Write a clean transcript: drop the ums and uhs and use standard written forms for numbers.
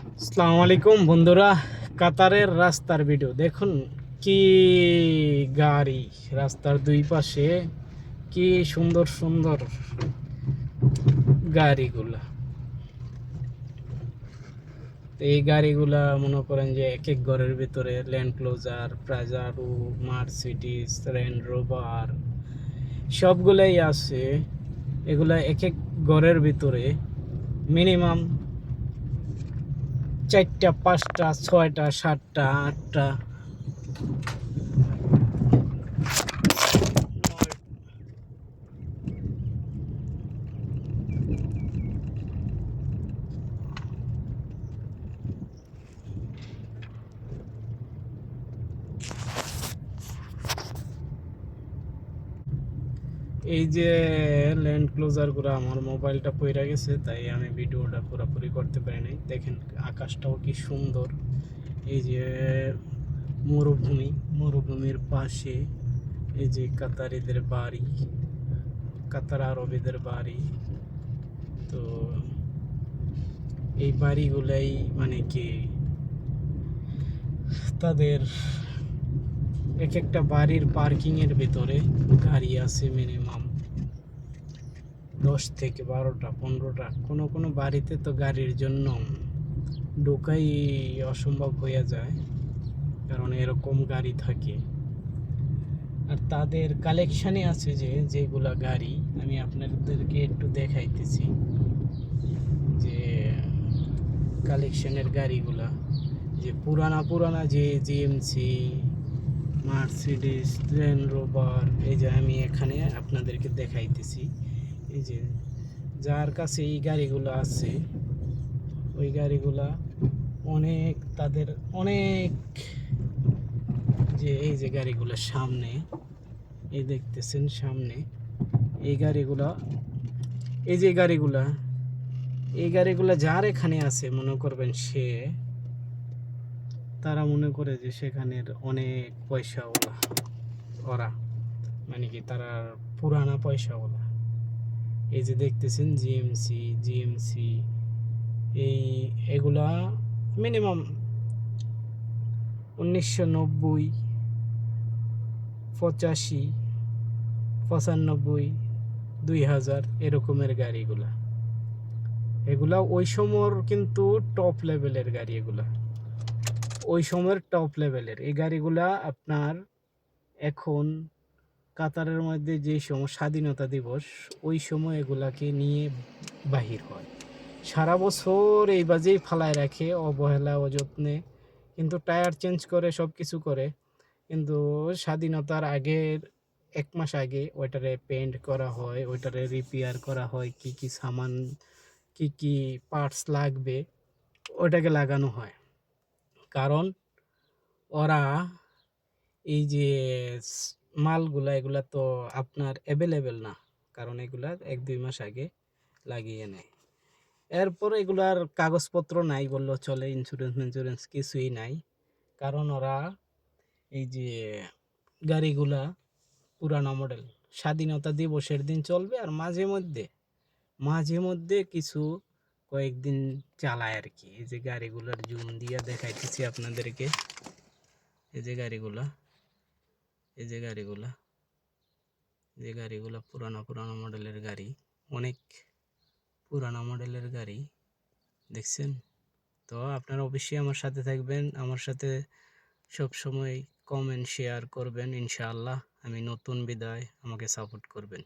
আসসালামু আলাইকুম বন্ধুরা, কাতারের রাস্তার ভিডিও দেখুন। কি গাড়ি, রাস্তার দুই পাশে কি সুন্দর সুন্দর গাড়িগুলা। এই গাড়িগুলা মনে করেন যে এক এক ঘরের ভিতরে Land Cruiser, Prado, Mercedes, Range Rover সবগুলাই আছে। এগুলা এক এক ঘরের ভিতরে মিনিমাম 4টা 5টা 6টা 7টা 8টা। এই যে ল্যান্ড ক্লোজারগুলো, আমার মোবাইলটা পড়ে গেছে তাই আমি ভিডিওটা পুরোপুরি করতে পারি নাই। দেখেন আকাশটাও কি সুন্দর। এই যে মরুভূমির পাশে এই যে কাতারিদের বাড়ি, কাতার আরবিদের বাড়ি। তো এই বাড়িগুলাই মানে কি তাদের এক একটা বাড়ির পার্কিংয়ের ভিতরে গাড়ি আছে মিনিমাম 10 থেকে 12টা 15টা। কোনো কোনো বাড়িতে তো গাড়ির জন্য ঢোকাই অসম্ভব হয়ে যায়, কারণ এরকম গাড়ি থাকে। আর তাদের কালেকশানে আছে যেগুলা গাড়ি আমি আপনাদেরকে একটু দেখাইতেছি, যে কালেকশনের গাড়িগুলা, যে পুরানা যে জিএমসি, মার্সিডিস, রেঞ্জ রোভার। এই যে আমি এখানে আপনাদেরকে দেখাইতেছি, এই যে যার কাছে এই গাড়িগুলো আছে ওই গাড়িগুলা অনেক, তাদের অনেক, যে এই যে গাড়িগুলো সামনে এই দেখতেছেন সামনে এই গাড়িগুলা, এই যে গাড়িগুলা যার এখানে আছে মনে করবেন সে, তারা মনে করে যে সেখানের অনেক পয়সাওয়ালা ওরা, মানে কি তারা পুরানা পয়সাওয়ালা। এই যে দেখতেছেন জিএমসি এগুলা মিনিমাম 1990, 85, 95, 2000 এরকমের গাড়িগুলা। এগুলা ওই সময়ের কিন্তু টপ লেভেলের গাড়ি। এগুলা ওই সময়ের টপ লেভেলের এই গাড়িগুলা আপনার এখন কাতারের মধ্যে যে সময় স্বাধীনতা দিবস, ওই সময় এগুলাকে নিয়ে বাহির হয়। সারা বছর এই বাজেই ফালায় রাখে অবহেলা অযত্নে, কিন্তু টায়ার চেঞ্জ করে সব কিছু করে, কিন্তু স্বাধীনতার আগের 1 মাস আগে ওইটারে পেন্ট করা হয়, ওইটারে রিপেয়ার করা হয়, কি কি সামান, কি কি পার্টস লাগবে ওইটাকে লাগানো হয়। কারণ ওরা এই যে মালগুলা, এগুলা তো আপনার অ্যাভেলেবেল না, কারণ এগুলা 1-2 মাস আগে লাগিয়ে নেয়। এরপর এগুলার কাগজপত্র নাই বললেও চলে, ইন্স্যুরেন্স কিছুই নাই। কারণ ওরা এই যে গাড়িগুলা পুরানো মডেল, স্বাধীনতা দিবসের দিন চলবে আর মাঝে মধ্যে কিছু কয়েকদিন চালায় আর কি। এই যে গাড়িগুলার জুম দিয়ে দেখাইতেছি আপনাদেরকে, এই যে গাড়িগুলা, এই যে গাড়িগুলা পুরানো মডেলের গাড়ি, অনেক পুরানো মডেলের গাড়ি দেখছেন। তো আপনারা অবশ্যই আমার সাথে থাকবেন, আমার সাথে সব সময় কমেন্ট শেয়ার করবেন। ইনশাআল্লাহ আমি নতুন বিদায়, আমাকে সাপোর্ট করবেন।